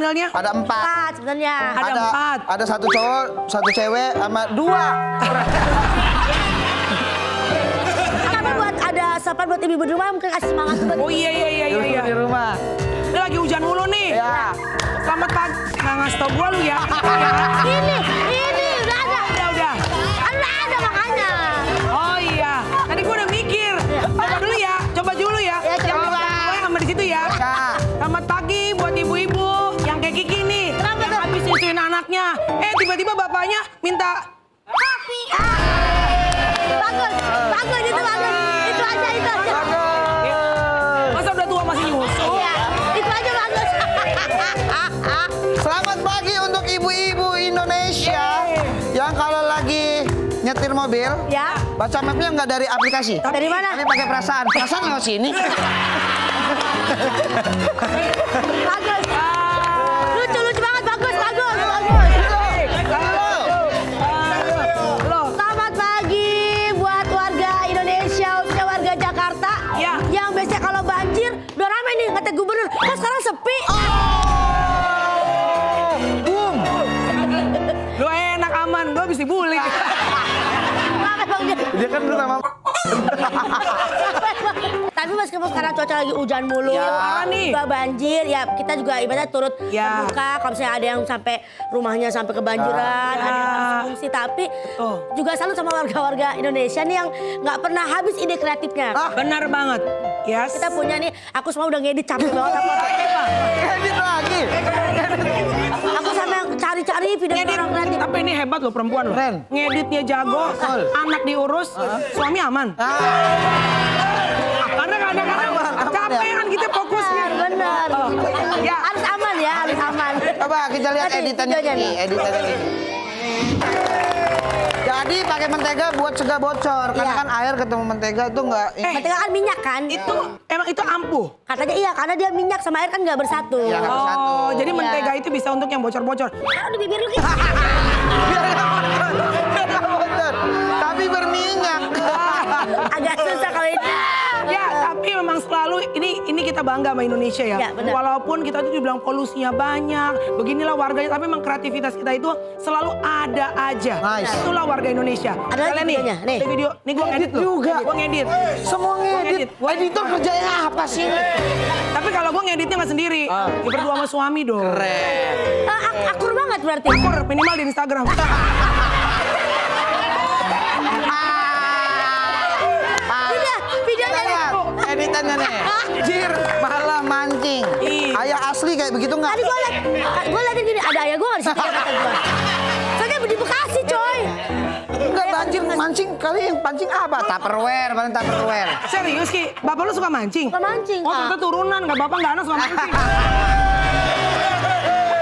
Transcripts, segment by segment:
personilnya? Ada 4. 4 sebenarnya. Ada 4. Ada 1 cowok, 1 cewek, sama 2. Kenapa buat ada sapaan buat ibu-ibu di rumah mungkin kasih semangat buat. Oh iya. Di rumah. Ini lagi hujan mulu nih. Ya. Selamat pagi. Nggak ngasih tau gue lu ya. Ini udah ada. Udah. Udah ada makanya. Oh iya. Tadi gue udah mikir. Coba dulu ya. Ya, Yang coba. gue sama di situ ya. Selamat pagi buat ibu-ibu yang kayak Kiki nih. Kenapa yang tuh? habis nyusuin anaknya. Tiba-tiba bapaknya minta. Kopi. Bagus itu bagus. Itu aja. Masa udah tua masih nyusu? Iya, itu aja bagus. Selamat pagi untuk ibu-ibu Indonesia yang kalau lagi nyetir mobil, Ya. baca mapnya nggak dari aplikasi. Dari mana? Tapi pakai perasaan. Perasaan lewat sini. Bagus. Lucu banget, bagus. Selamat pagi buat warga Indonesia, khususnya warga Jakarta. Ya. Yang biasanya kalau banjir, udah rame nih kata gubernur. Kok sekarang sepi? Boom. Lu enak aman, gue habis dibully. Banget Bang. Dia kan dulu nama. Tapi meskipun sekarang cuaca lagi hujan mulu, parah nih. juga banjir, ya kita juga ibaratnya turut Ya. berduka kalau misalnya ada yang sampai rumahnya sampai kebanjiran, ada yang harus fungsi. Tapi juga salut sama warga-warga Indonesia nih yang nggak pernah habis ide kreatifnya. Benar banget. Yes. Kita punya nih, aku semua udah ngedit capek banget. Edit lagi. Aku sampai cari-cari video orang kreatif. Tapi ini hebat loh perempuan loh. Keren. Ngeditnya jago, anak diurus, suami aman. Karena kadang-kadang capek kan kita fokusnya. Bener. Ya. Harus aman ya, harus aman. Coba kita lihat Tadi, editannya videonya ini. nih. Editannya ini. Jadi pakai mentega buat cegah bocor. Karena Iya. kan air ketemu mentega itu nggak. Mentega kan minyak kan? Emang itu ampuh. Katanya iya, karena dia minyak sama air kan nggak bersatu. Iya, nggak bersatu. Oh, jadi Iya. mentega itu bisa untuk yang bocor-bocor. Taruh di bibir lu gitu. Biar nggak bocor. Tapi berminyak. Agak susah kalau ini. Ya, tapi memang selalu ini kita bangga sama Indonesia ya. Ya, benar. Walaupun kita tuh dibilang polusinya banyak, beginilah warganya, tapi memang kreativitas kita itu selalu ada aja. Nice. Itulah warga Indonesia. Ada lagi Kalian videonya, nih. ada video, nih gue ngedit loh. juga. Gue ngedit. Semua ngedit. Editor kerjanya apa sih? Tapi kalau gue ngeditnya nggak sendiri, ya berdua sama suami dong. Akur banget berarti. Akur minimal di Instagram. Udah, videonya nih. Editannya nih. Jir, malah mancing. Iya. Ayah asli kayak begitu nggak? Tadi gue liatin gini, ada ayah gue nggak di situ ya kata gue. Soalnya di Bekasi coy. Enggak banjir mancing kali yang pancing apa? Tupperware, paling Tupperware. Serius Ki, bapak lu suka mancing? Suka mancing, Oh Kak. ternyata turunan, nggak bapak nggak anak suka mancing.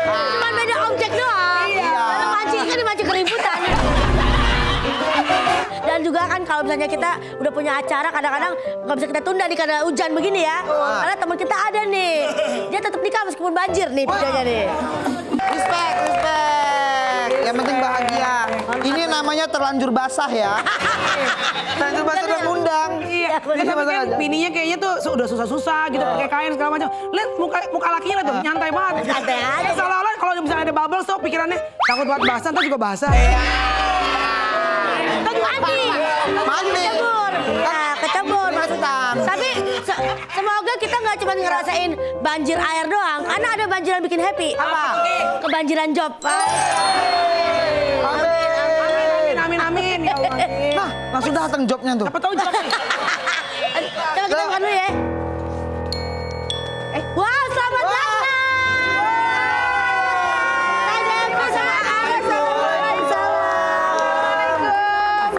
Cuma beda objek doang. Iya. Kalau mancing kan dimancing keributan. Dan juga kan kalau misalnya kita udah punya acara kadang-kadang nggak bisa kita tunda nih karena hujan begini ya. Karena teman kita ada nih. Dia tetap nikah meskipun banjir nih videonya nih. Respect. Yang penting bahagia. Ini namanya terlanjur basah ya. Terlanjur basah udah ngundang. Iya, bener. tapi kan bininya kayaknya tuh udah susah-susah gitu pakai kain segala macam. Lihat muka lakinya lihat tuh nyantai banget. Santai aja. Seolah-olah kalau misalnya ada bubbles tuh pikirannya takut banget basah, ntar juga basah. Mandi. Kecebur. Nah, kecebur maksudnya. Tapi semoga kita nggak cuma ngerasain banjir air doang. Karena ada banjir yang bikin happy. Apa? Kebanjiran job. Amin. Ya Allah. Amin. Nah, langsung datang jobnya tuh. Siapa tahu job. Coba kita makan dulu ya. Wah, selamat datang.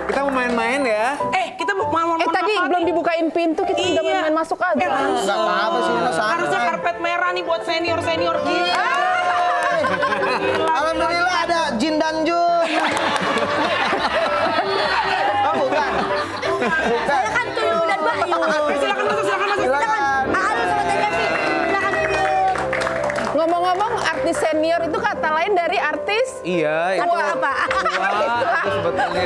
Kita mau main-main ya. Kita mau Tadi belum dibukain pintu, kita udah main-main masuk aja. Enggak apa-apa sih, Harusnya karpet merah nih buat senior-senior kita. Alhamdulillah ada Jin dan Jun. Oh, bukan. Saya kan Tuyul dan Bayu. Silakan masuk. Silakan. Halo Sobat TVRI. Silakan duduk. Ngomong-ngomong, artis senior itu kata lain dari artis Iya, itu. Artis apa? Itu sebetulnya.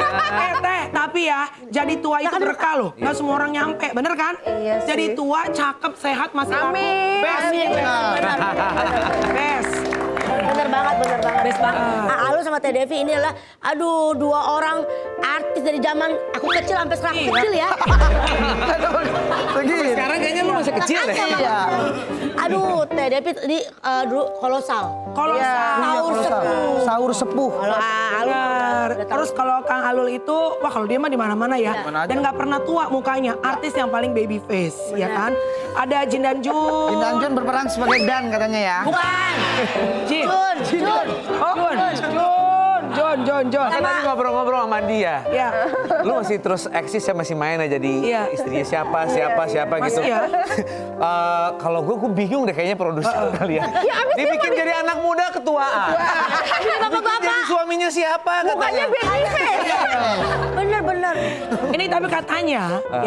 Tapi ya, jadi tua itu berkah loh. Nggak semua orang nyampe, bener kan? Iya sih. Jadi tua, cakep, sehat, masih laku. Amin. Best. Amin. Best. banget, bener banget. Best banget. Alul sama Teh Devi ini adalah, aduh, dua orang artis dari zaman aku kecil sampai sekarang aku kecil ya. Begini. Sekarang kayaknya lu masih kecil deh. Iya. Aduh, Teh Devi di dulu kolosal. Kolosal. Sahur sepuh. Sahur sepuh. Kalau Alul, Benar. Terus kalau Kang Alul itu, wah kalau dia mah di mana-mana ya. Mana aja. Dan nggak pernah tua mukanya. Artis yang paling baby face, ya kan? Ada Jin dan Jun. Jin dan Jun berperan sebagai Dan katanya ya. bukan. Jin. Jun. Oh, Jun. Kan tadi ngobrol-ngobrol sama dia. Ya. Lu masih terus eksis ya, masih main aja jadi Iya. istrinya siapa gitu. Masih ya? Kalau gue bingung deh kayaknya produser kali ya. Dia bikin jadi anak muda ketuaan. Ini bapak-bapak. Jadi suaminya siapa katanya. Bener. Ini tapi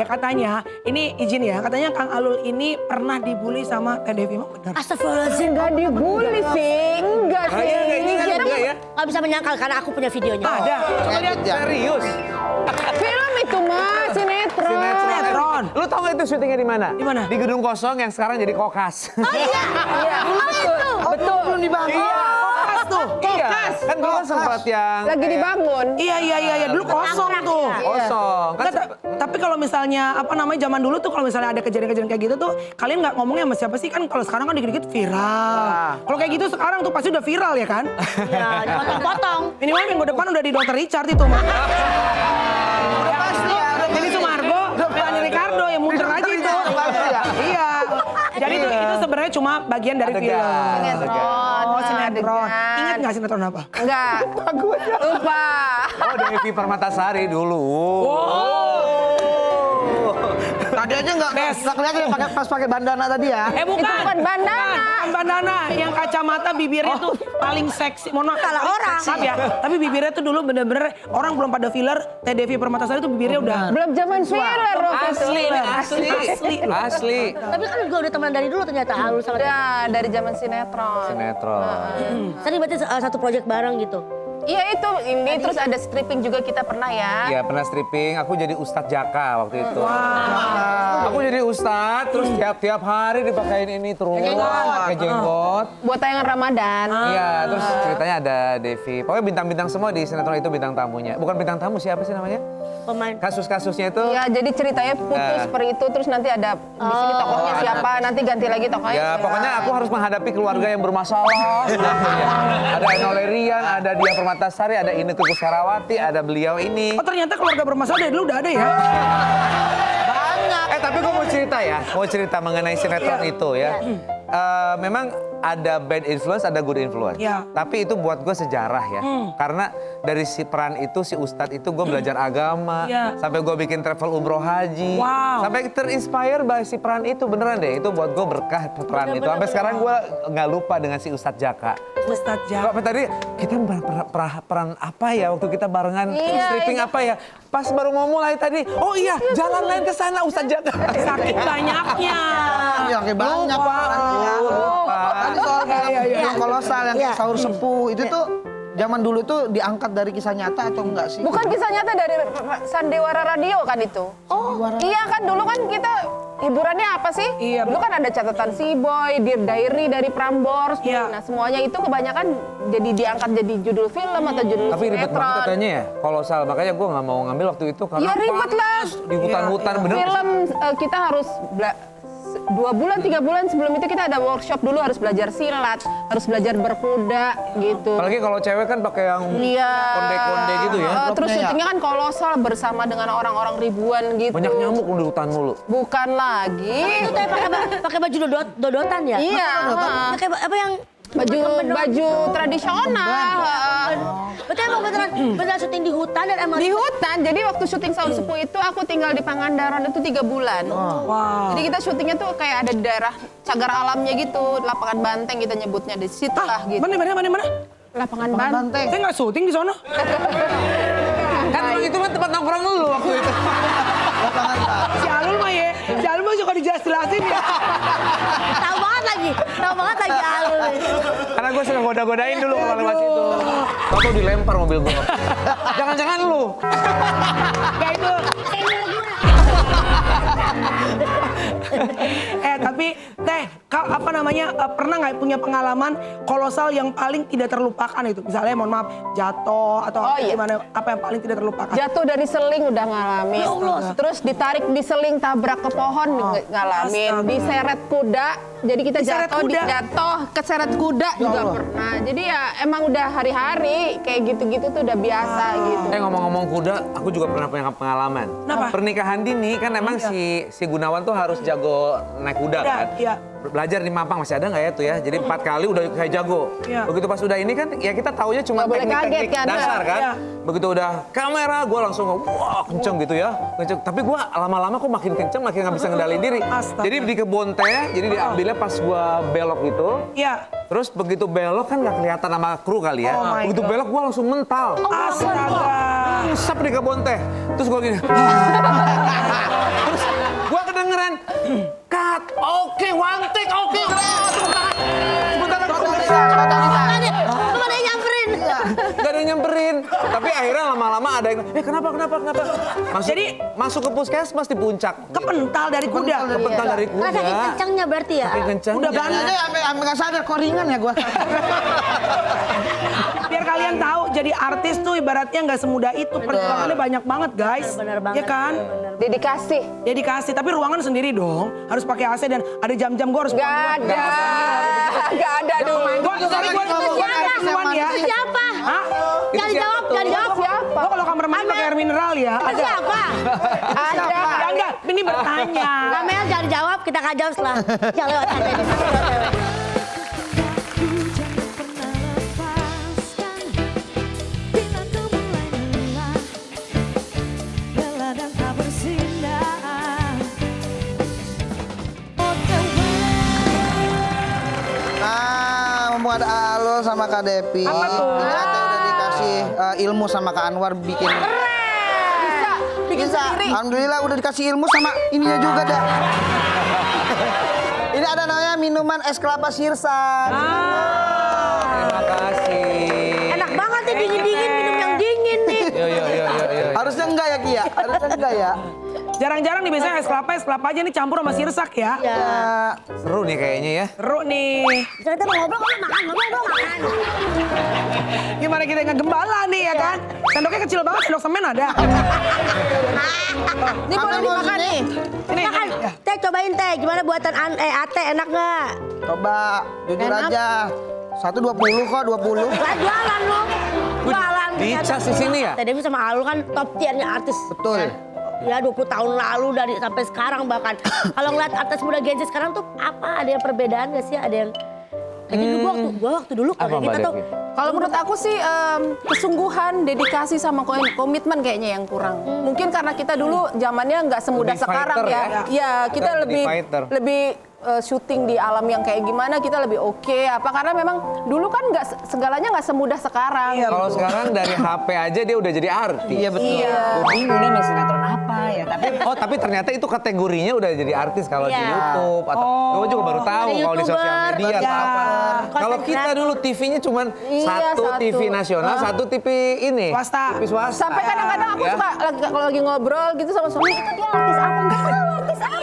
katanya, ini izin ya, katanya Kang Alul ini pernah dibully sama Teh Devi, emang benar? Astagfirullahaladzim. Enggak dibully sih, enggak sih. Kayaknya Kita enggak ya. nggak bisa menyangkal karena aku punya videonya. Ada. Coba lihat. Serius. Film itu mah sinetron. Sinetron. Lu tau gak itu syutingnya di mana? Di mana? Di gedung kosong yang sekarang jadi kokas. Oh iya. Oh itu. Betul. Belum dibangun. Kokas tuh. Iya. Kan gue sempat yang Lagi dibangun. Iya. Dulu kosong tuh. kosong. Kan Enggak, tapi kalau misalnya zaman dulu tuh kalau misalnya ada kejadian-kejadian kayak gitu tuh kalian nggak ngomongnya sama siapa sih, kan kalau sekarang kan dikit-dikit viral. Kalau kayak gitu sekarang tuh pasti udah viral ya kan? Iya, dipotong-potong. Minimal minggu depan udah di Dokter Richard itu mah. Udah pasti ya. Jadi Sumargo, Melanie Ricardo ya muter aja itu. Pasti ya. Iya. Jadi itu sebenarnya cuma bagian dari Adegan. film. Sinetron. Oh, sinetron. adegan. Ingat nggak sinetron apa? Enggak. Lupa. Oh, Devi Permatasari dulu. Tadi aja nggak kelihatan ya pas pakai bandana tadi ya. Bukan. Itu bukan bandana. Bukan bandana. Yang kacamata bibirnya tuh paling seksi. Mohon maaf. Salah orang. Maaf ya. Tapi bibirnya tuh dulu bener-bener orang belum pada filler. Teh Devi Permatasari tuh bibirnya udah Belum zaman filler waktu itu. Asli. Tapi kan gue udah teman dari dulu ternyata Alul sama Teh. Udah dari zaman sinetron. Sinetron. Tadi berarti satu project bareng gitu. Iya itu ini terus ada stripping juga kita pernah ya. Iya pernah stripping, aku jadi Ustadz Jaka waktu itu. Aku jadi Ustadz, terus tiap hari dipakein ini terus. Pakai jenggot. Buat tayangan Ramadan. Iya, terus ceritanya ada Devi. Pokoknya bintang-bintang semua di sinetron itu bintang tamunya. Bukan bintang tamu, siapa sih namanya? Pemain. Kasus-kasusnya itu. Iya jadi ceritanya putus seperti itu terus nanti ada di sini tokohnya siapa nanti ganti lagi tokohnya. Ya siapa. pokoknya aku harus menghadapi keluarga yang bermasalah. Ada Eno Lerian, ada Dia Permatasari, ada Inneke Koesherawati, ada beliau ini. Oh ternyata keluarga bermasalah dari dulu udah ada ya? Tapi gue mau cerita mengenai sinetron itu ya. Memang ada bad influence, ada good influence. Ya. Tapi itu buat gue sejarah ya. Karena dari si peran itu, si Ustadz itu gue belajar agama. Ya. Sampai gue bikin travel umroh haji. Wow. Sampai terinspire by si peran itu, beneran deh. Itu buat gue berkah peran itu. Sampai sekarang gue nggak lupa dengan si Ustadz Jaka. Ustadz Kok Jaka. tadi kita peran apa ya waktu kita barengan stripping apa ya? Pas baru mau mulai tadi, oh iya jalan lain ke sana Ustadz Jaka. Saking banyaknya. Iya kayak banyak perannya. Tadi soal film kolosal yang kayak sahur sepuh itu tuh zaman dulu tuh diangkat dari kisah nyata atau enggak sih? Bukan kisah nyata dari Sandiwara Radio kan itu. Oh iya kan dulu kan kita hiburannya apa sih? Iya, Dulu kan ada catatan si Boy, Dear Diary dari Prambors. Iya. Nah semuanya itu kebanyakan jadi diangkat jadi judul film atau judul Tapi ribet sinetron. banget katanya ya, kolosal. Makanya gue nggak mau ngambil waktu itu karena Ya ribet lah. di hutan-hutan bener. Film kita harus 2 bulan 3 bulan sebelum itu kita ada workshop dulu, harus belajar silat, harus belajar berkuda gitu. Apalagi kalau cewek kan pakai yang Iya. konde-konde gitu ya. Terus syutingnya kan kolosal bersama dengan orang-orang ribuan gitu. Banyak nyamuk di hutan mulu. Bukan lagi. Itu teh pakai baju dodotan ya? Iya. Pakai apa yang Baju tradisional. Berarti emang beneran syuting di hutan dan emang Di hutan. Jadi waktu syuting Sahur Sepuh itu aku tinggal di Pangandaran itu 3 bulan. Wow. Jadi kita syutingnya tuh kayak ada di daerah cagar alamnya gitu, lapangan banteng kita nyebutnya di situ lah gitu. Mana? Lapangan banteng. Banteng. Saya nggak syuting di sono. Kan itu mah tempat nongkrong lu waktu itu. Si Alul mah suka dijelasin ya. tahu banget lagi Alul. Karena gue suka goda-godain dulu kalau lewat situ. Tahu dilempar mobil gue. Jangan-jangan lu. Kayak itu. Tapi Teh, apa namanya pernah nggak punya pengalaman kolosal yang paling tidak terlupakan itu? Misalnya mohon maaf jatuh atau Oh, iya. gimana apa yang paling tidak terlupakan? Jatuh dari seling udah ngalamin. Terus ditarik di seling tabrak ke pohon ngalamin. astaga. Diseret kuda. Jadi kita Diseret jatuh, kuda? jatuh keseret kuda juga pernah. Jadi ya emang udah hari-hari kayak gitu-gitu tuh udah biasa gitu. Ngomong-ngomong kuda, aku juga pernah punya pengalaman. Kenapa? Pernikahan dini kan emang si Gunawan tuh harus jago naik kuda Iya, kan. iya. Belajar di Mampang masih ada nggak ya tuh ya? Jadi 4 kali udah kayak jago. Iya. Begitu pas udah ini kan ya kita taunya cuma Nggak boleh teknik-teknik kaget kan? dasar kan. Iya. Begitu udah kamera gue langsung wah kenceng gitu ya. Kenceng. Tapi gue lama-lama kok makin kenceng makin nggak bisa ngendalin diri. Astaga. Jadi di kebun teh, jadi diambilnya pas gue belok gitu. Iya. Terus begitu belok kan nggak kelihatan sama kru kali ya. Oh my Begitu God. belok gue langsung mental. Astaga. Nyesap di kebun teh. Terus gue gini. Terus gue kedengeran. Cut. Oke, one take. Oke. Sebentar. Lu ada yang nyamperin. Gak ada yang nyamperin. Tapi akhirnya lama-lama ada yang, kenapa? Masuk ke puskesmas di puncak. Kepental dari kuda. Kepental dari kuda. Karena saking kencangnya berarti ya. Saking kencang. Udah Jangan banget. aja sampai nggak sadar kok ringan ya gue. Biar kalian tahu jadi artis tuh ibaratnya nggak semudah itu. Perjuangannya banyak banget guys. Bener banget. Ya kan? Dedikasi. Dedikasi, tapi ruangan sendiri dong. Harus pakai AC dan ada jam-jam gue harus Gak ada. Gak ada dulu. Sorry gue duluan ya. Itu siapa? Hah? Jangan dijawab, jangan dijawab. Siapa? Gue kalau kamar mandi pakai air mineral ya. Itu Ada. siapa? Ada. Enggak, ini bertanya. Kamel jangan dijawab, kita akan jawab setelah. Jangan lewat aja. Nah, mumpung ada Alo sama Kak Depi. Apa tuh? Ini Ate udah dikasih ilmu sama Kak Anwar bikin. Bisa. Bikin Bisa. sendiri. Alhamdulillah udah dikasih ilmu sama ininya juga dah. Ini ada namanya minuman es kelapa sirsak. Terima kasih. Enak banget nih dingin-dingin, minum yang dingin nih. Yo. Harusnya enggak ya Ki ya? Harusnya enggak ya? Jarang-jarang nih biasanya es kelapa aja nih campur sama sirsak ya. Ya. Seru nih kayaknya ya. Seru nih. Kita mau ngobrol, ngobrol makan. Gimana kita ngegembala nih ya kan? Sendoknya kecil banget, sendok semen ada. Ini boleh dimakan nih. Ini. Makan. Ya. Teh cobain teh, gimana buatan Ate enak nggak? Coba jujur Enak. aja. 120 kok, 20. Lah jualan lu. Jualan. Dicas di sini ya? Teh Devi sama Alul kan top tiernya artis. Betul. Ya 20 tahun lalu dari sampai sekarang bahkan. Kalau ngeliat artis muda Gen Z sekarang tuh apa? Ada yang perbedaan gak sih? Ada yang kayaknya gua waktu dulu Apa, kalau Mbak kita tuh Devi? Kalau menurut aku sih kesungguhan, dedikasi sama komitmen kayaknya yang kurang. Mungkin karena kita dulu zamannya nggak semudah Lebih sekarang fighter ya. ya. Ya kita Kita lebih jadi fighter. syuting di alam yang kayak gimana kita lebih oke. Apa karena memang dulu kan nggak segalanya nggak semudah sekarang. Iya, Kalau sekarang dari HP aja dia udah jadi artis. Iya betul. Iya. Bingung nih main sinetron apa ya, tapi Tapi ternyata itu kategorinya udah jadi artis kalau di Iya. YouTube atau gue juga baru tahu Ada kalau di sosial YouTuber, media atau iya. apa. Kalau Konten kita kreator. dulu TV-nya cuman Iya, satu satu. TV nasional, satu TV ini. Swasta. TV swasta. Sampai kadang-kadang aku Ya. suka kalau lagi ngobrol gitu sama suami, itu dia artis apa? Enggak tahu artis apa.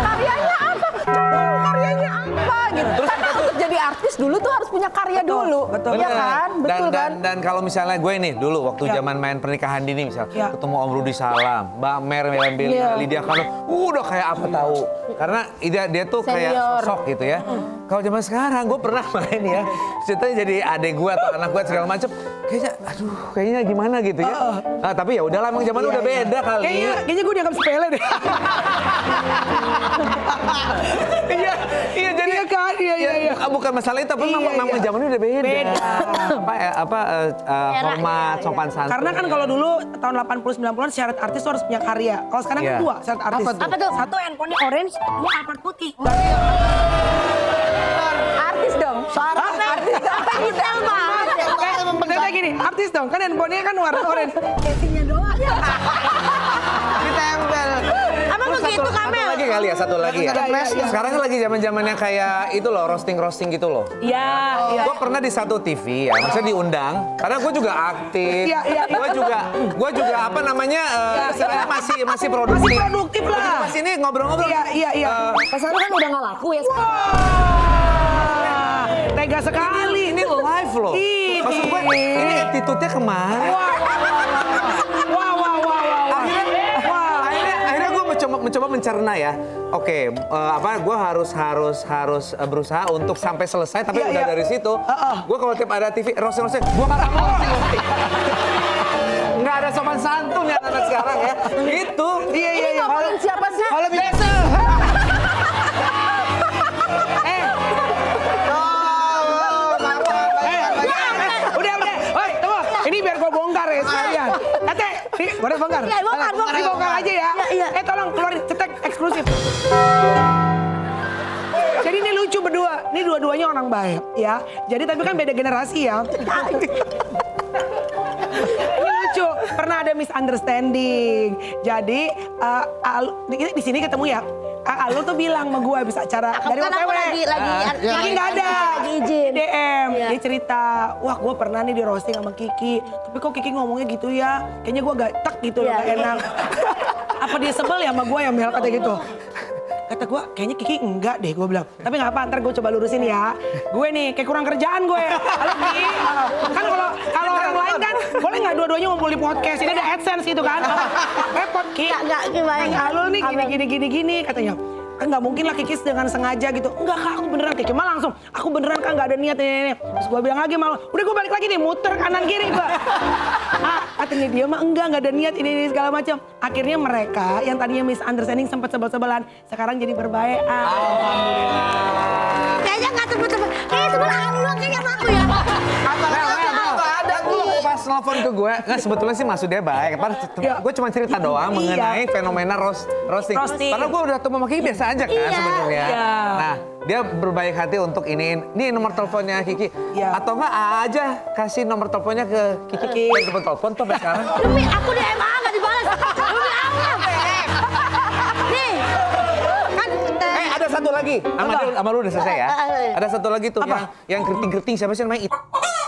Karyanya apa? Karyanya apa gitu. Karena untuk jadi artis dulu tuh harus punya karya dulu. betul. Iya kan? Betul kan? Dan kalau misalnya gue nih dulu waktu Ya. zaman main pernikahan dini misal Ya. ketemu Om Rudi Salam, Mbak Mer, Lydia Kano, udah kayak apa tahu. Karena dia tuh kayak Senior. sosok gitu ya. Kalau zaman sekarang gue pernah main ya, ceritanya jadi adek gue atau anak gue segala macem, kayaknya gimana gitu ya. Nah, tapi ya udahlah emang zaman udah beda kali. Kayaknya gue dianggap sepele deh. Iya jadi kan, iya. Bukan masalah itu, tapi Iya, memang iya. zamannya udah beda. Beda. Hormat, iya. sopan santun. Karena kan kalau dulu tahun 80-90-an syarat artis tuh harus punya karya. Kalau sekarang kan Iya. dua syarat artis. Apa tuh? Satu handphonenya orange, dua Alphard putih. Artis dong. Apa detail banget ya? Ternyata gini, artis dong, kan handphonenya kan warna orange. Casingnya doang. Ditempel. Apa begitu Kamel? Satu lagi kali ya, satu lagi ya. Ada flashnya. Sekarang kan lagi zaman-zamannya kayak itu loh, roasting gitu loh. Iya, iya. Gue pernah di satu TV ya, maksudnya diundang. Karena gue juga aktif. Iya, iya. Gue juga apa namanya, istilahnya masih produktif. Masih produktif lah. Pas ini ngobrol-ngobrol. Iya. Pasarnya kan udah nggak laku ya sekarang. Wah, tega sekali. Ini live loh. Ih, Maksud gue, ini attitude-nya kemana? Wah. Akhirnya gue mencoba mencerna ya. Oke, gue harus berusaha untuk sampai selesai. Tapi Iya, udah iya. dari situ, gue kalau tiap ada TV roasting, gue nggak mau roasting. Nggak ada sopan santun ya anak sekarang ya. Itu. Iya. Ngomongin siapa sih? Kalau biasa. Udah. Hoi, tunggu. Ini biar gue bongkar ya sekalian. Tete, ini boleh bongkar? Iya, bongkar. Ini bongkar aja ya. Iya. Tolong keluarin cetek eksklusif. Jadi ini lucu berdua. Ini dua-duanya orang baik ya. Jadi tapi kan beda generasi ya. Ini lucu. Pernah ada misunderstanding. Jadi di sini ketemu ya. Alul tuh bilang sama gue bisa acara dari Kan aku OTW. lagi Kiki nggak ada. lagi izin. DM, Iya. dia cerita, wah gue pernah nih di roasting sama Kiki, tapi kok Kiki ngomongnya gitu ya, kayaknya gue gak tek gitu loh, Iya, gak iya. enak. Apa dia sebel ya sama gue yang Mel kata gitu. Kata gue, kayaknya Kiki enggak deh, gue bilang. Tapi gak apa, ntar gue coba lurusin ya. Gue nih, kayak kurang kerjaan gue. Halo Ki, kan kalau orang lain kan, boleh gak dua-duanya ngumpul di podcast, ini ada AdSense gitu kan. Repot Ki, Nggak, gimana? Alul nih gini, katanya. Kan nggak mungkin lah Kiki dengan sengaja gitu. Enggak Kak, aku beneran Kiki malah langsung. Aku beneran Kak, nggak ada niat ini. Terus gue bilang lagi malah, udah gue balik lagi nih, muter kanan kiri gue. Katanya dia mah enggak ada niat ini segala macam. Akhirnya mereka yang tadinya misunderstanding sempat sebel-sebelan, sekarang jadi berbaik. Kayaknya nggak sebut-sebut. Kayaknya sebut Allah kayaknya sama aku ya. Pas nelfon ke gue, nggak sebetulnya sih maksudnya baik. Gue cuma cerita doang mengenai fenomena roasting. Padahal gue udah ketemu sama Kiki biasa aja kan Iya. sebetulnya. Iya. Nah, dia berbaik hati untuk ini nomor teleponnya Kiki. Iya. Atau nggak aja kasih nomor teleponnya ke Kiki. Dia telepon telepon tuh sampai sekarang. Demi aku DM nggak dibalas. Demi Allah. Nih. Kan Ada satu lagi. Sama lu udah selesai ya. Ada satu lagi tuh yang keriting-keriting siapa sih namanya?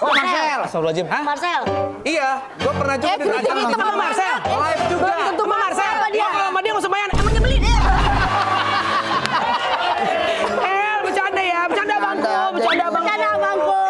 Oh, Marcel. Astagfirullahaladzim. Hah? Marcel. Iya, gue pernah juga di keriting acara itu Sama Marcel. live juga. Tentu sama Marcel. Sama dia. Kalau sama dia nggak usah bayar, emang nyebelin. Bercanda ya, bercanda abangku. Bercanda abangku.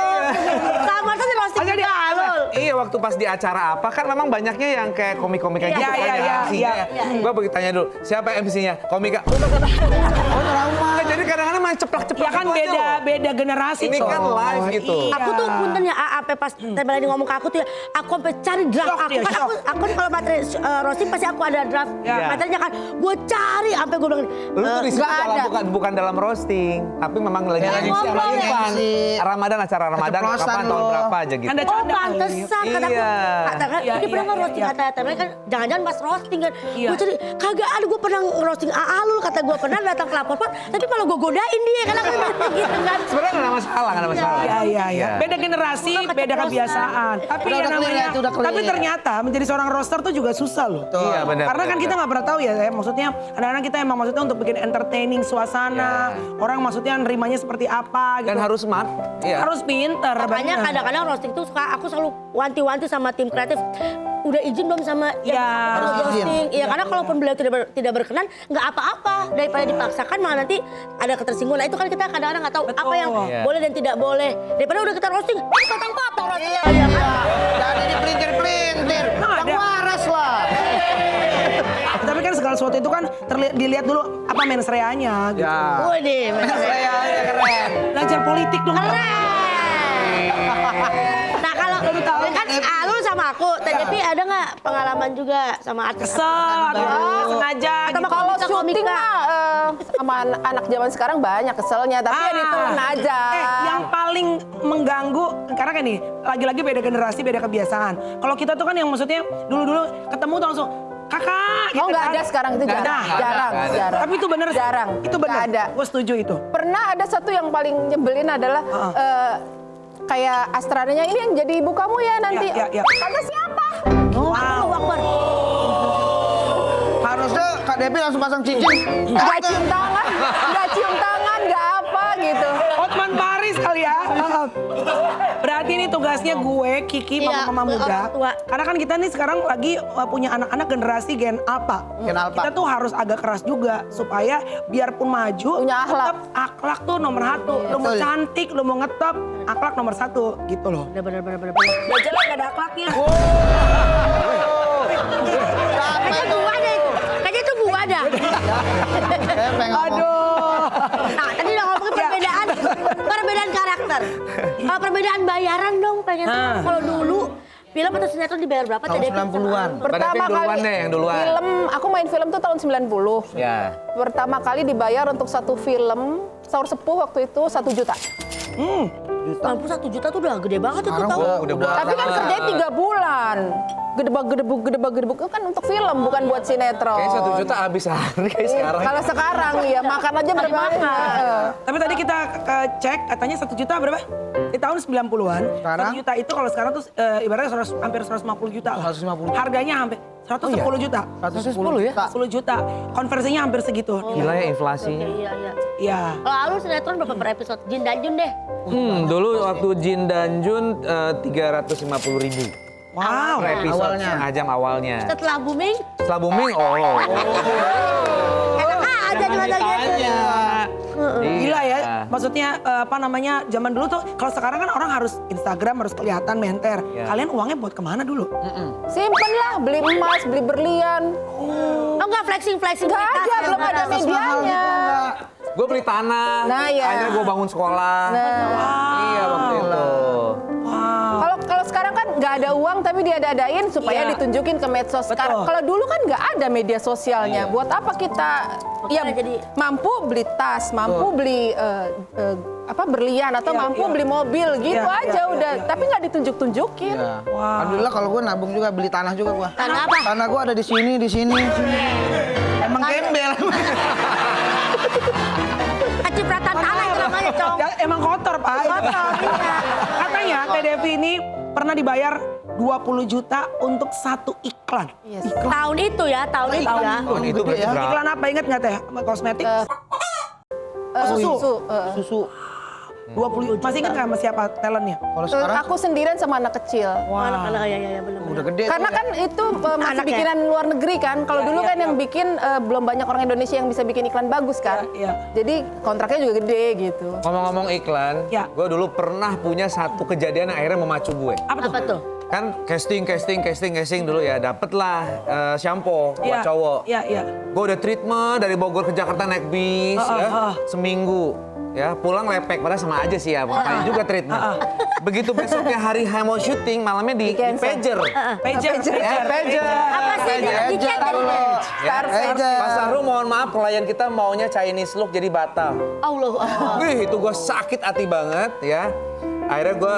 Sama Marcel di roasting Asal dia- juga, Alul. Iya, waktu pas di acara apa kan memang banyaknya yang kayak komik-komik kayak Iya, gitu kan iya, ya iya, MC-nya. iya. Gue begitu tanya dulu, siapa MC-nya? Komika. Nah, jadi kadang-kadang main ceplak-ceplak Ya kan gitu aja loh. beda generasi. Ini Coy. kan live gitu. Iya. Aku tuh punten ya, sampai pas Tebel lagi ngomong ke aku tuh ya, aku sampai cari draft Shock aku dia, kan shock. aku kalau materi roasting pasti aku ada draft Ya. materinya kan, gue cari sampai gue bilang Lu tuh di situ nggak ada. bukan dalam roasting, tapi memang lagi Ya, MC sama ngobrol ya. Irfan. Ramadan, acara Ramadan Keceplosan kapan tahun lo. berapa aja gitu. Anda Oh canda kali. pantesan kata aku, Iya. katakan Iya, ini pernah iya, nggak roasting iya. kata Tebel kan, jangan-jangan pas roasting kan, Iya. gue cari kagak ada, gue pernah roasting Alul kata gue pernah datang ke lapor tapi malah gue godain dia karena aku gitu kan. Sebenarnya nggak ada masalah, nggak ada masalah. Iya. Beda generasi, Udah beda keceplosan. kebiasaan. Tapi Udah yang clear namanya, ya, itu udah clear. tapi ternyata menjadi seorang roaster tuh juga susah loh. Iya, benar. Karena kan kita nggak pernah tahu ya, maksudnya kadang-kadang kita emang maksudnya untuk bikin entertaining suasana, orang maksudnya nerimanya seperti apa gitu. Dan harus smart. Iya. Harus pinter. Makanya bener. kadang-kadang roasting tuh suka aku selalu wanti-wanti sama tim kreatif. Udah izin belum sama yang Iya. harus roasting? Iya, karena kalaupun beliau tidak berkenan, nggak apa-apa. Daripada dipaksakan malah nanti ada ketersinggungan. Nah, itu kan kita kadang-kadang nggak tahu Betul. apa yang Iya. boleh dan tidak boleh. Daripada udah kita roasting, potong-potong roastingnya. Iya. Jadi dipelintir-pelintir. Emang Yang ada? waras lah. Tapi kan segala sesuatu itu kan dilihat dulu apa mensreanya gitu. Ya. Waduh, Saya keren. Belajar politik dong. Nah kalau kan Alul sama aku, TDP ada nggak pengalaman juga sama artis? Kesel, aduh, sengaja Atau gitu. Kalau komika, syuting komika. mah sama anak zaman sekarang banyak keselnya, tapi ya diturun aja. Yang paling mengganggu, karena kan nih, lagi-lagi beda generasi, beda kebiasaan. Kalau kita tuh kan yang maksudnya dulu-dulu ketemu tuh langsung, kakak gitu Oh nggak kan. ada sekarang itu Nggak jarang, ada. jarang, Nggak ada. jarang. Tapi itu bener. Jarang. Itu bener. Nggak ada. Gue setuju itu. Pernah ada satu yang paling nyebelin adalah kayak Astrananya ini yang jadi ibu kamu ya nanti. Iya. Kata siapa? Allahu Akbar. Harusnya Kak Devi langsung pasang cincin. Nggak cium tangan, nggak apa gitu. Otman Paris kali ya. Berarti ini tugasnya gue, Kiki, Iya, mama muda. orang tua. Karena kan kita nih sekarang lagi punya anak-anak generasi Gen Alpha. Gen Alpha. Kita tuh harus agak keras juga supaya biarpun maju, Punya akhlak. tetap akhlak tuh nomor 1. Lo mau Betul. cantik, lo mau ngetop, akhlak nomor 1 gitu loh. Bener. Belajar lah gak ada akhlaknya. Kayaknya gua ada itu. Kayaknya itu gua ada. Saya pengen ngomong. Aduh. Nah, tadi udah ngomongin perbedaan karakter. Kalau perbedaan bayaran dong, pengen tahu. Nah. Kalau dulu film atau sinetron dibayar berapa? Tahun Teh Devi? 90-an. Mbak Devi yang duluan deh, yang duluan. Film, aku main film tuh tahun 90. Ya. Pertama kali dibayar untuk satu film, Sahur Sepuh waktu itu 1 juta. Mampu 1 juta tuh udah gede banget itu Sekarang tahun. Udah buat Tapi kan kerjanya 3 bulan. Gedebak-gedebuk itu kan untuk film, bukan buat sinetron. Kayak 1 juta habis sehari kayak sekarang. Kalau sekarang ya makan aja berapa hari. Tapi tadi kita cek katanya 1 juta berapa? Di tahun 90-an. Sekarang? 1 juta itu kalau sekarang tuh ibaratnya hampir 150 juta lah. 150. Harganya hampir 110 juta. 110 ya? 10 juta. Konversinya hampir segitu. Gila ya inflasinya. Iya. Iya. Kalau Alur sinetron berapa per episode? Jin dan Jun deh. Dulu waktu Jin dan Jun 350.000 Wow. per episode. Awalnya. Setengah jam awalnya. Setelah booming, Setelah booming, enak aja di mata gitu. Gila ya. Iya. Maksudnya apa namanya? Zaman dulu tuh kalau sekarang kan orang harus Instagram harus kelihatan menter. Iya. Kalian uangnya buat kemana dulu? Simpen lah, beli emas, beli berlian. Oh enggak flexing. Nggak ada, belum ada medianya. Gue beli tanah, Nah, iya. akhirnya gue bangun sekolah. Iya waktu itu. Kalau sekarang kan nggak ada uang tapi diada-adain supaya Iya. ditunjukin ke medsos. Betul. Kalau dulu kan nggak ada media sosialnya. Buat apa kita Makanya jadi- mampu beli tas, mampu beli berlian atau Iya, mampu iya. beli mobil gitu Iya, aja iya, udah. iya, Tapi nggak ditunjuk-tunjukin. Iya. Wow. Alhamdulillah kalau gue nabung juga beli tanah juga gue. Tanah apa? Tanah gue ada di sini, di sini. Emang gembel. Kecipratan tanah itu namanya, Cong. Ya, emang kotor, Pak. Kotor, iya. Katanya Teh Devi ini pernah dibayar 20 juta untuk satu iklan. Tahun itu ya. Tahun itu Gede berarti ya. berapa? Iklan apa inget nggak Teh? Kosmetik? Susu. Susu. 20. Masih inget nggak sama siapa talentnya? Kalau sekarang Aku sendirian sama anak kecil. Anak-anak ya benar. udah gede. Karena tuh, kan itu masih Anaknya. bikinan luar negeri kan. Kalau Iya, dulu iya, kan iya. yang bikin belum banyak orang Indonesia yang bisa bikin iklan bagus kan. Iya, iya. Jadi kontraknya juga gede gitu. Ngomong-ngomong iklan, Ya. gue dulu pernah punya satu kejadian yang akhirnya memacu gue. Apa tuh? Apa tuh? Kan casting dulu ya, dapet lah shampoo buat Iya, cowok. Iya, iya. Gue udah treatment dari Bogor ke Jakarta naik bis ya, seminggu. Ya, pulang lepek, padahal sama aja sih ya, makanya juga treatment. Begitu besoknya hari mau syuting, malamnya di pager. Pager. Pager. Apa sih? Di chat dulu. Pager. Pas Saru, mohon maaf, klien kita maunya Chinese look jadi batal. Allah. Wih, itu gue sakit hati banget ya. Akhirnya gue,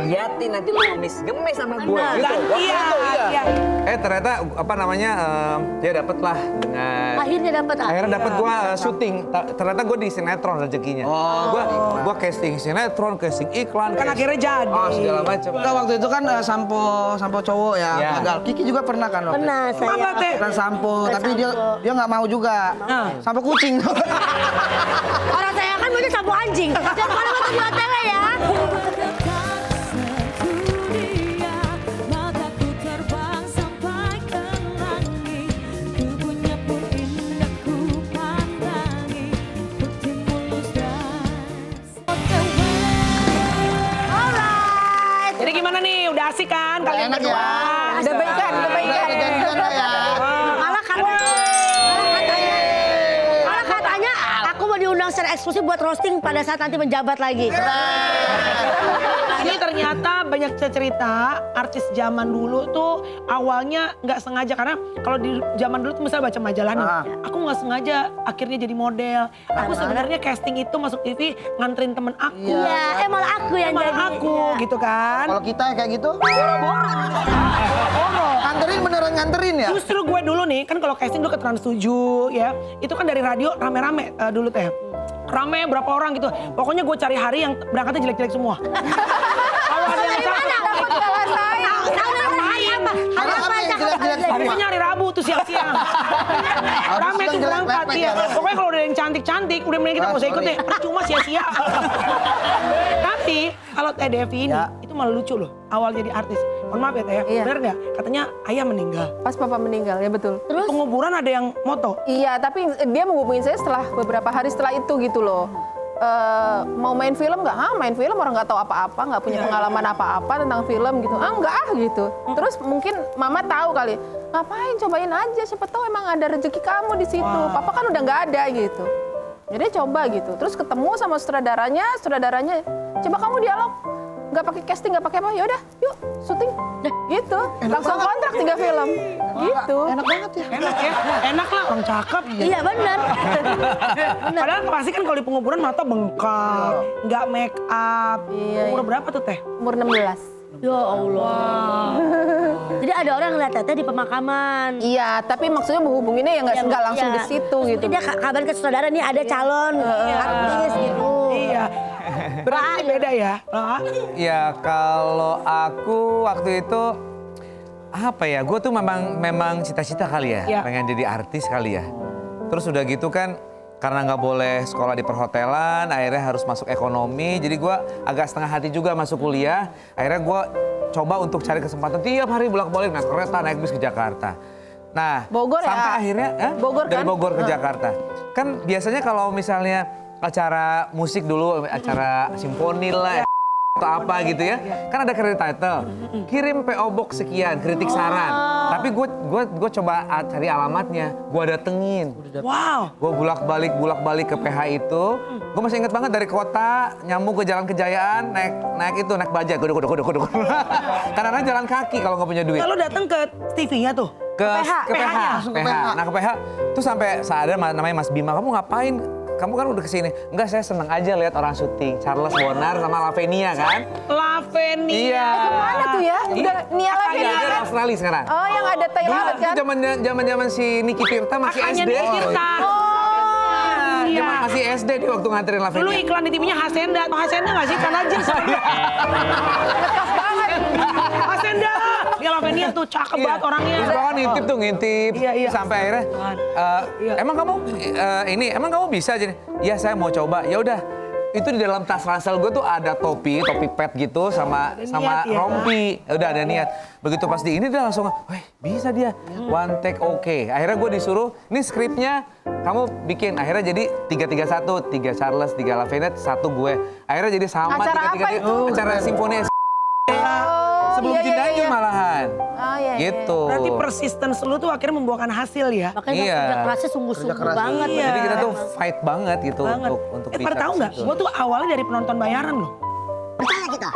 Liatin nanti lu gemes sama gue. Benar. gitu. Waktu Iya, itu, iya. ternyata dia dapet lah dengan... Akhirnya dapat. Akhirnya dapat gua syuting. Ternyata gua di sinetron rezekinya. Gua casting sinetron, casting iklan. Kan akhirnya jadi. Oh, segala macam. Enggak, waktu itu kan sampo cowok ya. Iya. Gagal. Kiki juga pernah kan waktu Pernah itu. saya. Apa, Teh? Iklan sampo, tapi dia nggak mau juga. Nah. Sampo kucing. Orang saya kan punya sapu anjing. Jangan malam-malam di OTW ya. Alright. Jadi gimana nih? Udah asik kan kalian Enak berdua? ya. Udah baikan, udah Udah baikan. ada janjian nggak ya? Malah katanya aku mau diundang secara eksklusif buat roasting pada saat nanti menjabat lagi. Ini ternyata banyak cerita artis zaman dulu tuh awalnya nggak sengaja karena kalau di zaman dulu tuh misalnya baca majalah nih, aku nggak sengaja akhirnya jadi model. Aku sebenarnya casting itu masuk TV nganterin temen aku. Iya, malah aku yang Malah jadi. aku Iya. gitu kan. Kalau kita kayak gitu, nganterin beneran nganterin ya? Justru gue dulu nih, kan kalau casting dulu ke Trans 7 ya, itu kan dari radio rame-rame dulu Teh. Rame berapa orang gitu. Pokoknya gue cari hari yang berangkatnya jelek-jelek semua. Kalau ada yang Dari mana? cakep, Dapat kalah saya. Tahu dari hari apa? Hari Hari apa apa yang cakep? jelek-jelek semua? Biasanya hari Rabu tuh siang-siang. Rame tuh jelek berangkat lepek ya. ya. Pokoknya kalau udah yang cantik-cantik, udah mending kita Ah, nggak usah ikut sorry. deh. Cuma sia-sia. Tapi kalau Teh Devi ini, Ya. itu malah lucu loh. Awal jadi artis. Mohon maaf ya Teh, Iya. bener nggak? Katanya ayah meninggal. Pas papa meninggal, ya betul. Terus Penguburan ada yang moto. Iya, tapi dia menghubungi saya setelah beberapa hari setelah itu gitu loh. Mau main film nggak? Main film orang nggak tahu apa-apa, nggak punya pengalaman apa-apa tentang film gitu. Nggak gitu. Terus mungkin mama tahu kali, ngapain cobain aja, siapa tahu emang ada rezeki kamu di situ. Papa kan udah nggak ada gitu. Jadi coba gitu. Terus ketemu sama sutradaranya, coba kamu dialog. Nggak pakai casting, nggak pakai apa, ya udah, yuk syuting. Gitu. Langsung kontrak 3 film. Gitu. Enak banget ya. Enak ya, enak lah orang cakep. iya benar. Padahal pasti kan kalau di penguburan mata bengkak, nggak make up. Iya, Umur iya. berapa tuh Teh? Umur 16. Ya Allah. Jadi ada orang ngeliat Teteh di pemakaman. Iya, tapi maksudnya menghubunginnya ya nggak langsung Iya. di situ Terus gitu. Dia kabarin ke saudara nih ada calon artis gitu. Iya. Berarti beda ya. Ah. Ya kalau aku waktu itu apa ya? Gue tuh memang cita-cita kali ya, Ya. pengen jadi artis kali ya. Terus udah gitu kan karena nggak boleh sekolah di perhotelan, akhirnya harus masuk ekonomi. Jadi gue agak setengah hati juga masuk kuliah. Akhirnya gue coba untuk cari kesempatan tiap hari bolak-balik naik kereta, naik bis ke Jakarta. Nah, Bogor ya? sampai akhirnya Bogor dari kan? Bogor ke Jakarta. Kan biasanya kalau misalnya acara musik dulu, acara simfoni lah atau apa gitu ya, kan ada credit title, kirim PO Box sekian, kritik saran. Tapi gue coba cari alamatnya, gue datengin. Wow. Gue bolak-balik ke PH itu. Gue masih inget banget dari kota nyambung ke Jalan Kejayaan, naik bajaj, kudu. Karena jalan kaki kalau nggak punya duit. Kalau datang ke TV-nya tuh. Ke PH-nya. PH. Nah ke PH, tuh sampai sadar namanya Mas Bima, kamu ngapain? Kamu kan udah kesini. Enggak, saya seneng aja lihat orang syuting. Charles Bonar sama Lavenia kan? Lavenia. Iya. Mana tuh ya? Udah Nia lagi Iya, nih dia di kan? Australia sekarang. Oh, yang ada Thailand Dulu kan? zaman si Niki Tirta masih Kakaknya SD. Niki Tirta. Dia Iya. masih SD dia waktu nganterin Lavenia. Dulu iklan di TV-nya Hasenda. Tau Hasenda nggak sih? Karena aja sebenarnya. Lekas banget. Hasenda. Dia Lavenia tuh cakep banget orangnya. Terus kan ngintip. Iya, iya. Sampai akhirnya, Iya. emang kamu bisa jadi? Iya saya mau coba. Ya udah. Itu di dalam tas ransel gue tuh ada topi pet gitu sama niat ya. rompi. Udah ada niat. Begitu pas di ini dia langsung, weh bisa dia. One take oke. Akhirnya gue disuruh, ini skripnya kamu bikin. Akhirnya jadi 331, 3 Charles, 3 Lavenia, 1 gue. Akhirnya jadi sama Acara apa 3-3. itu? Acara simfoni sebelum iya, Cinta iya, Ayu iya. malahan. Oh, iya, iya. Gitu. Berarti persistence lu tuh akhirnya membuahkan hasil ya. Makanya Iya. kerja kerasnya sungguh-sungguh keras. banget. Iya. Jadi kita tuh fight banget gitu Banget. untuk bisa. Pernah tahu nggak? ke situ. Gue tuh awalnya dari penonton bayaran loh. Percaya kita.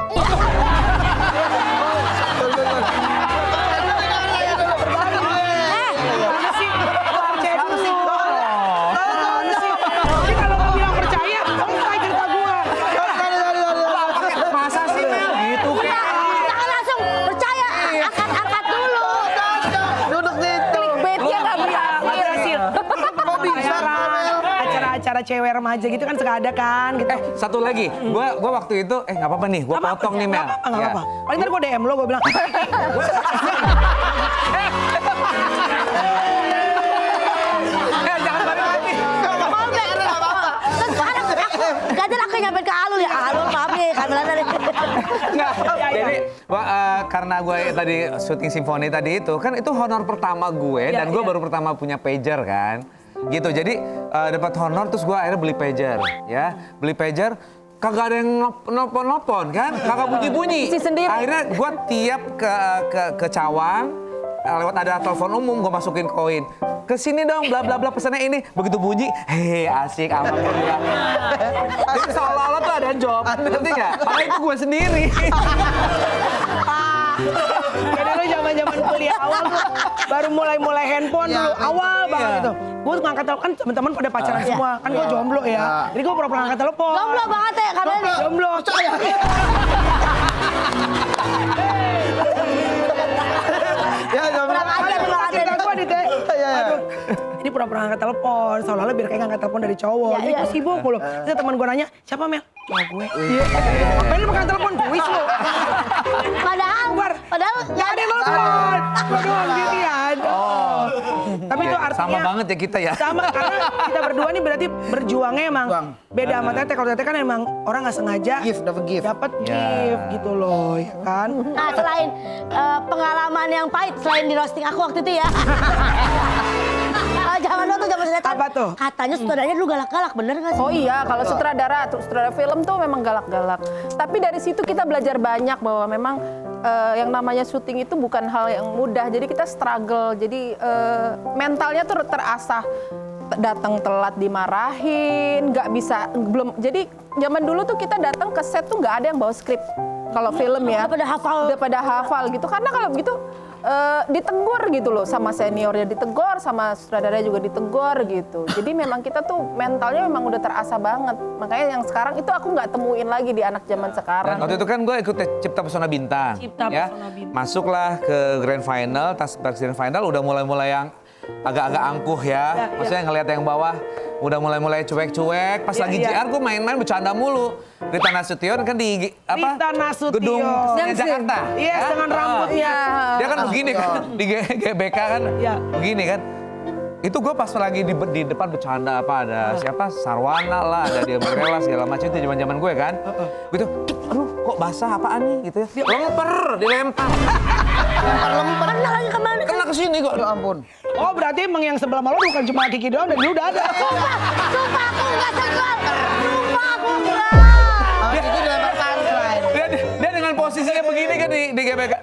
Mana sih? Percaya dulu. Mana sih? Jadi kalau mau bilang percaya, kamu tahu cerita gue. Masa sih Mel? Gitu kan. Jangan langsung percaya, angkat dulu. Duduk situ. Clickbait-nya nggak berhasil. Berhasil. Kok bisa? Acara-acara cewek remaja gitu kan suka ada kan gitu. Satu lagi, gua waktu itu, nggak apa-apa nih, gua Nggak potong nih Mel. Nggak apa-apa, nggak Ya. apa-apa. Paling ntar gue DM lo, gue bilang. Jangan balik lagi. Gak ada aku nyampe ke Alul ya. Alul maaf nih, kamera tadi. Nggak. Iya. Jadi karena gue tadi syuting simfoni tadi itu, kan itu honor pertama gue Iya, dan gue iya. baru pertama punya pager kan. Gitu, jadi dapat honor terus gue akhirnya beli pager ya. Beli pager, kagak ada yang nelpon kan, kagak bunyi-bunyi. Isi sendiri. Akhirnya gue tiap ke Cawang, lewat ada telepon umum gue masukin koin. Kesini dong, bla bla bla pesannya ini. Begitu bunyi, hehe asik, alhamdulillah. Jadi seolah-olah tuh ada job, ngerti nggak? Padahal itu gue sendiri. Jadi lu zaman-zaman kuliah awal tuh baru mulai handphone dulu, awal banget Iya. itu. Gue tuh ngangkat telepon, kan teman-teman pada pacaran semua. Kan gue jomblo ya. Jadi gue pura-pura ngangkat telepon. Jomblo banget ya kameranya nih. Jomblo. Ya, Kurang ajar nih Bang Ade. Cerita gue nih, Teh. Iya. Aduh. Jadi pura-pura ngangkat telepon, seolah-olah biar kayak ngangkat telepon dari cowok. Iya, Jadi iya. gue sibuk mulu. Terus teman gue nanya, siapa Mel? mau gue. Iya. Ngapain lu pakai telepon kuis lu? Padahal Gak ada yang telepon. Gue doang ginian. Oh. Tapi itu Iya, artinya sama banget ya kita ya. sama karena kita berdua nih berarti berjuangnya emang beda sama Teteh. Kalau Teteh kan emang orang nggak sengaja Gift, dapat gift. dapat Ya. gift gitu loh, ya kan? Nah, selain pengalaman yang pahit, selain di roasting aku waktu itu ya. Zaman dulu tuh zaman sinetron. Apa tuh? Katanya sutradaranya dulu galak-galak, bener gak sih? Oh iya, kalau sutradara film tuh memang galak-galak. Tapi dari situ kita belajar banyak bahwa memang yang namanya syuting itu bukan hal yang mudah. Jadi kita struggle. Jadi mentalnya tuh terasah. Datang telat dimarahin, nggak bisa belum. Jadi zaman dulu tuh kita datang ke set tuh nggak ada yang bawa skrip. Kalau film ya, udah pada hafal gitu. Karena kalau begitu ditegur gitu loh, sama seniornya ditegur, sama sutradara juga ditegur gitu. Jadi memang kita tuh mentalnya memang udah terasa banget. Makanya yang sekarang itu aku nggak temuin lagi di anak zaman Dan sekarang. waktu itu kan gue ikut Cipta Pesona Bintang. Cipta ya. Pesona Bintang. Masuklah ke grand final, pas grand final udah mulai-mulai yang agak-agak angkuh ya. Maksudnya ngelihat yang bawah udah mulai-mulai cuek-cuek. Pas lagi JR gue main-main bercanda mulu. Rita Nasution kan di Rita Nasution. gedung Yang Jakarta. Iya, ya? dengan rambutnya. Dia kan begini kan, di GBK kan Iya. begini kan. Itu gue pas lagi di depan bercanda apa ada siapa Sarwana lah, ada dia Mirella segala macam itu zaman-zaman gue kan. Gitu, aduh kok basah apaan nih gitu ya. Lemper, dilempar. Pernah lagi kemana? Kena ke sini kok. Ya ampun. Oh berarti emang yang sebelah malu bukan cuma Kiki doang dan lu udah ada. Sumpah aku nggak senggol. Sumpah aku nggak. Itu dilempar punchline. Dia dengan posisinya begini kan di GBK.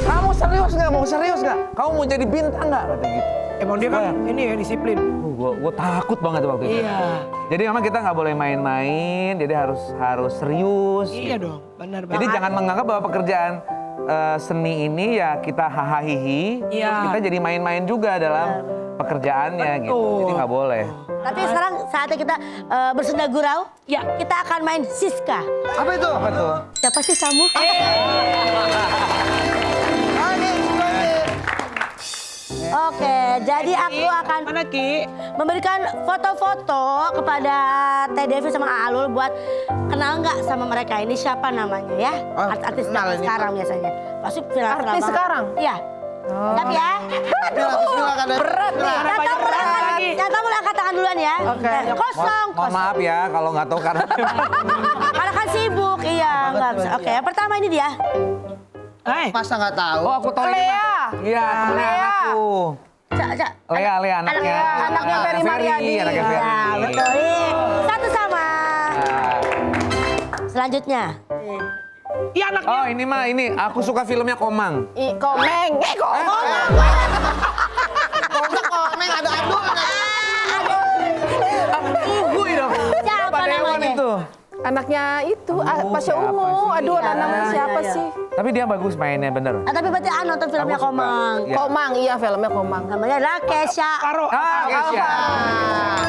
Kamu serius nggak? Mau serius nggak? Kamu mau jadi bintang nggak? Kata gitu. Emang dia kan ini ya disiplin. Gue takut banget waktu itu. Iya. Jadi memang kita nggak boleh main-main. Jadi harus serius. Iya dong, benar Jadi banget. jangan menganggap bahwa pekerjaan seni ini ya kita hahaha, Iya. terus kita jadi main-main juga dalam pekerjaannya gitu. Jadi nggak boleh. Tapi sekarang saatnya kita bersenda gurau. Ya. Kita akan main Siska. Apa itu? Apa tuh? Siapa sih kamu? Oke, jadi aku akan Mana Ki? memberikan foto-foto kepada Teh Devi sama Alul buat kenal nggak sama mereka. Ini siapa namanya ya? Oh, Artis kenal ini. sekarang biasanya. Pasti viral Artis banget. sekarang? Iya. Siap ya? Bismillah, Kak Devi. Berat nih. Yang tahu boleh angkat tangan duluan ya. Oke. Kosong. Mohon maaf ya kalau nggak tahu karena Karena kan sibuk, iya. Nggak bisa. Oke, yang pertama ini dia. Masa nggak tahu? oh aku tahu ini. Lea. Iya, Lea Lea. anakku. Lea anaknya. Anaknya Ferry Mariadi. Anaknya Ferry. Ya, betul. Ih, satu sama. Selanjutnya. Iya anaknya. Oh ini mah ini aku suka filmnya Komang. Komeng. Komeng. Komeng ada adul. Gue dong. Siapa Pak Dewan namanya? itu. Anaknya itu, Pasha siapa Ungu. sih? Aduh, Iya, namanya siapa iya. sih? Tapi dia bagus mainnya bener. Tapi berarti nonton filmnya Aku suka. Komang. Iya. Komang, iya filmnya Komang. Namanya adalah Kesha. Paro. Kesha.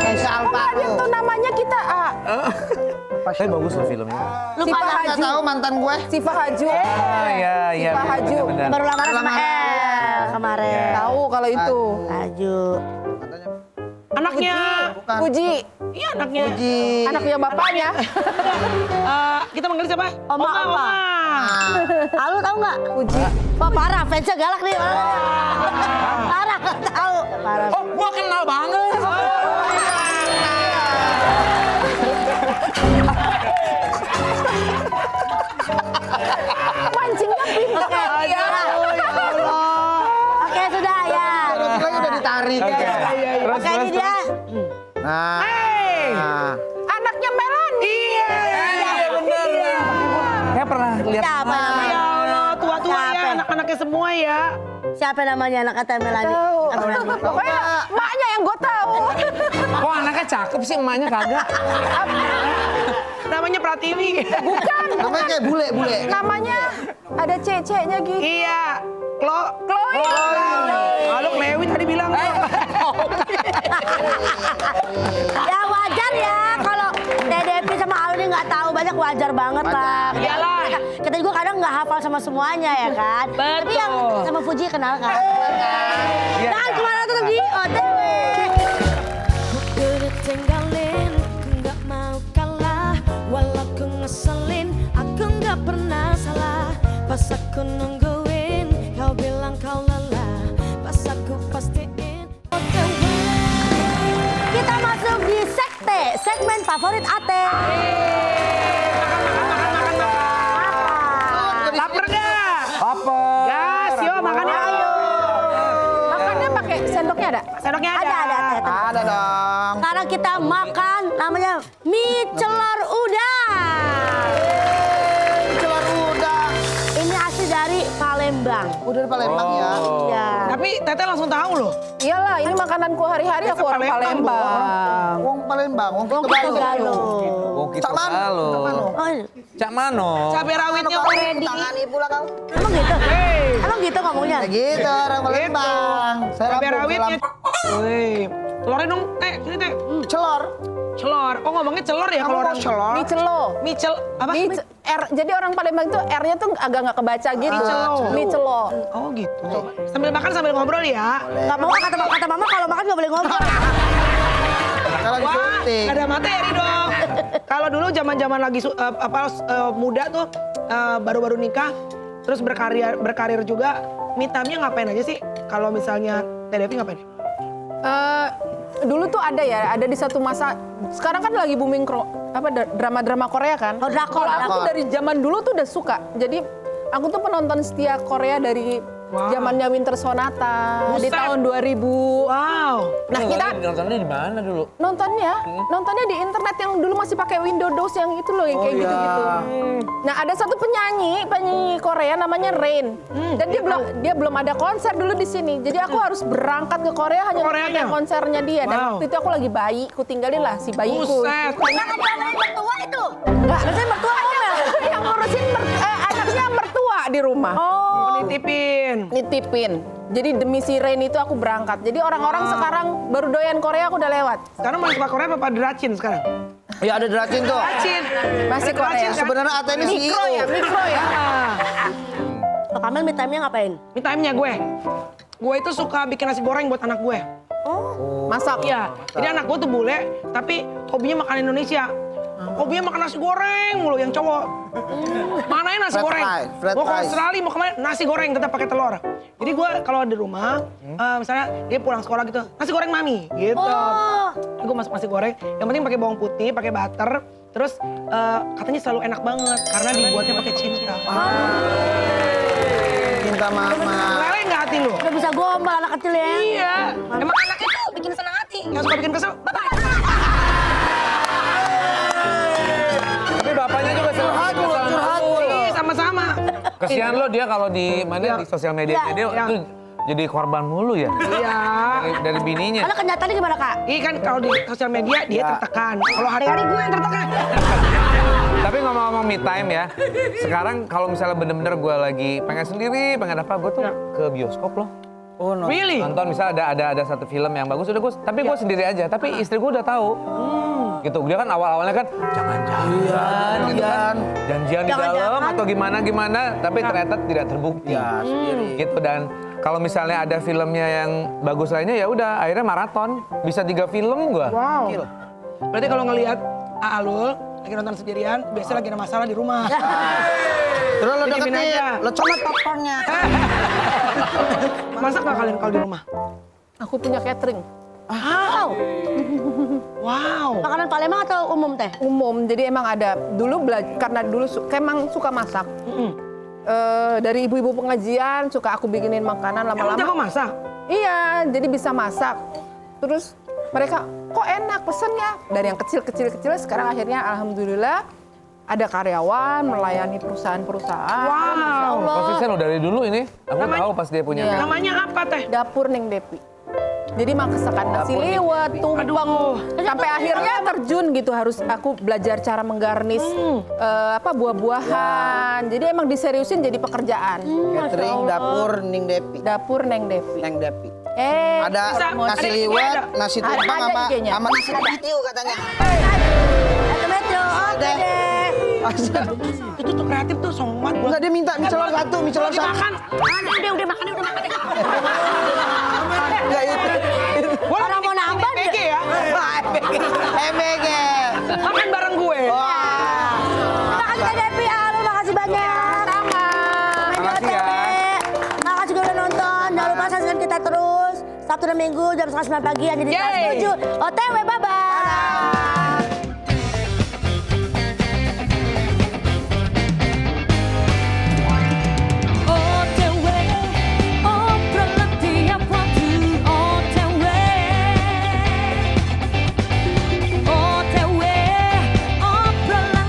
Kesha Kok nggak ada Alvaro. tuh namanya kita? Tapi bagus loh filmnya. Lupa Siapa lah. Nggak tahu mantan gue. Siva Haju. Iya. Siva Haju. bener-bener. Baru lamaran sama Lamaran. El kemarin. Tahu kalau itu. Aju. Anaknya. Bukan. Puji. Iya anaknya. Anaknya bapaknya. Kita manggil siapa? Oma, Oma. Lalu tahu nggak? Puji. Wah parah, fansnya galak nih. Parah, nggak tahu. Parah. Oh, gua kenal banget. Mancingnya pintar. Oke, ya. Oke sudah ya. Lagi udah ditarik. Oke. Terus Oke ini dia. Nah. Hey. Nah. Anaknya Melani. Iya bener. Saya pernah lihat. Siapa namanya? Ya Allah, tua-tua ya Siapa? anak-anaknya semua ya. Siapa namanya anak kata Melani? Tahu. Apa namanya? Pokoknya maknya yang gue tahu. Kok anaknya cakep sih, emaknya kagak. Namanya Pratiwi. Bukan. Namanya kayak bule. Namanya ada cece-nya gitu. Iya. Chloe. Halo Klewi tadi bilang. Ya wajar ya kalau Teh Devi sama Alun ini nggak tahu banyak wajar banget lah. Iyalah. Kita juga kadang nggak hafal sama semuanya ya kan. Tapi yang sama Fuji kenal kan. Dan kemana tuh di OTW. Udah tinggalin, nggak mau kalah, walau ku segmen favorit Ate. Lapar nggak? Apa? Gas, yuk makan yuk. Makannya pakai sendoknya ada? Sendoknya ada. Ada Ate. Ada dong. Sekarang kita makan namanya mie celor udang. Celor udang. Ini asli dari Palembang. Udah di Palembang ya. Ya. Tapi Teteh langsung tahu loh. Iyalah, ini makananku hari-hari aku orang Palembang, Palembang. Wong Palembang, wong Wong Kitabalu. Kitogalo. Wong kita Cak Mano. halo. Cak Mano. Oh, iya. Cak Mano. Cabai rawitnya kok ready. Tangani pula kau. Emang gitu? Hei. Emang gitu ngomongnya? Ya gitu orang Palembang. Saya Cabai Lampung, rawitnya. saya Wih. Telurnya dong, Teh. Sini, Teh. Lampung. Celor. Celor. Oh ngomongnya celor ya kalau Kamu orang mau celor? Mie celo. Micel apa? Jadi orang Palembang itu R-nya tuh agak nggak kebaca gitu. Mie celo. Mie celo. Oh gitu. Sambil makan sambil ngobrol ya. Gak mau kata mama kalau makan gak boleh ngobrol. Kalau Wah, disuntik. ada materi dong. Kalau dulu zaman-zaman lagi muda tuh baru-baru nikah, terus berkarir juga, me time-nya ngapain aja sih? Kalau misalnya Teh Devi ngapain? Dulu tuh ada ya, ada di satu masa. Sekarang kan lagi booming drama-drama Korea kan. Oh, drakor, Kalau aku drakor. dari zaman dulu tuh udah suka. Jadi aku tuh penonton setia Korea dari Wow. zamannya Winter Sonata di Buset. tahun 2000. Wow. Nah kita Nontonnya di mana dulu? nontonnya di internet yang dulu masih pakai Windows DOS yang itu loh, yang kayak iya. gitu-gitu. Nah ada satu penyanyi Korea namanya Rain, dan dia belum ada konser dulu di sini. Jadi aku harus berangkat ke Korea hanya untuk Koreanya? nonton konsernya dia. Dan Wow. waktu itu aku lagi bayi, aku tinggalin lah si bayiku. Buset. Nah, ngobrolin mertua itu. Enggak, Biasanya mertua ngomel. yang ngurusin anaknya mertua di rumah. Oh. Nitipin. Nitipin. Jadi demi si Rain itu aku berangkat. Jadi orang-orang sekarang baru doyan Korea aku udah lewat. Sekarang mau suka Korea apa Dracin sekarang? Ya ada deracin tuh. Dracin. Masih Ada Dracin Korea. kan? Sebenarnya Ate ini Mikro CEO. ya, mikro ya. Ah, Pak Kamil me time-nya ngapain? me time-nya gue. Gue itu suka bikin nasi goreng buat anak gue. Masak. Iya. Jadi anak gue tuh bule, tapi hobinya makan Indonesia. Hobinya makan nasi goreng mulu yang cowok. Manain nasi Fried goreng. rice, fried Mau ke rice. Australia, mau kemana, nasi goreng tetap pakai telur. Jadi gue kalau di rumah, misalnya dia pulang sekolah gitu, nasi goreng mami, gitu. Oh. Gue masak nasi goreng, yang penting pakai bawang putih, pakai butter, terus katanya selalu enak banget karena dibuatnya pakai cinta. Cinta mama. Lele nggak hati lu? Udah bisa gombal anak kecil ya. Iya. Emang anaknya tuh bikin senang hati. Yang suka bikin kesel, bapak. Tapi bapaknya juga selalu curhat. Iya, sama-sama. Kesian lo dia kalau di mana di sosial media dia tuh jadi korban mulu ya Iya. dari bininya. Karena kenyataannya gimana Kak? Iya kan kalau di sosial media dia tertekan. Kalau hari-hari gue yang tertekan. Tapi ngomong-ngomong me time ya, sekarang kalau misalnya bener-bener gue lagi pengen sendiri, pengen apa, gue tuh ke bioskop loh. Oh, no. Really? Nonton misalnya ada satu film yang bagus, udah gue, tapi gue sendiri aja. Tapi istri gue udah tahu. Gitu, dia kan awal-awalnya kan jangan-jangan, gitu kan. Janjian di dalam Jangan-jangan. atau gimana-gimana, tapi ternyata tidak terbukti. Ya, sendiri. Gitu, dan kalau misalnya ada filmnya yang bagus lainnya ya udah akhirnya maraton. Bisa 3 film gue. Wow. Berarti kalau ngelihat Alul lagi nonton sendirian, biasanya lagi ada masalah di rumah. Terus lo Pinjemin deketin, aja. lo comot popcornnya. Masak nggak kalian kalau di rumah? Aku punya catering. Wow. Wow. Makanan Palembang atau umum teh? Umum, jadi emang ada. Dulu karena dulu emang suka masak. Dari ibu-ibu pengajian suka aku bikinin makanan Emang lama-lama. jago masak? Iya, jadi bisa masak. Terus mereka, kok enak pesen ya? Dari yang kecil-kecil sekarang akhirnya alhamdulillah ada karyawan melayani perusahaan-perusahaan. Wow. Konsisten lo dari dulu ini. Aku Namanya- tahu pas dia punya. Iya. Namanya apa teh? Dapur Neng Depi. Jadi masakan nasi liwet, tumpeng, sampai akhirnya terjun gitu harus aku belajar cara menggarnis buah-buahan. Jadi emang diseriusin jadi pekerjaan. Catering dapur Ning Depi. Dapur Neng Depi. Neng Depi. Bisa, Ada nasi ada liwet, IG-nya nasi Ada tumpeng sama IG-nya. nasi video katanya. Satu metro, oke deh. Itu tuh kreatif tuh, somad gua. Enggak, dia minta mie celor satu, mie celor satu. Makan. Udah makan. Enggak itu. Orang mau nambah PG ya. MBG. Makan bareng gue. Makasih Teh Depi, Alul, makasih banyak. Sama. Makasih ya. Makasih juga udah nonton. Jangan lupa saksikan kita terus. Sabtu dan Minggu jam 9 pagi yang jadi Yeay. kelas 7.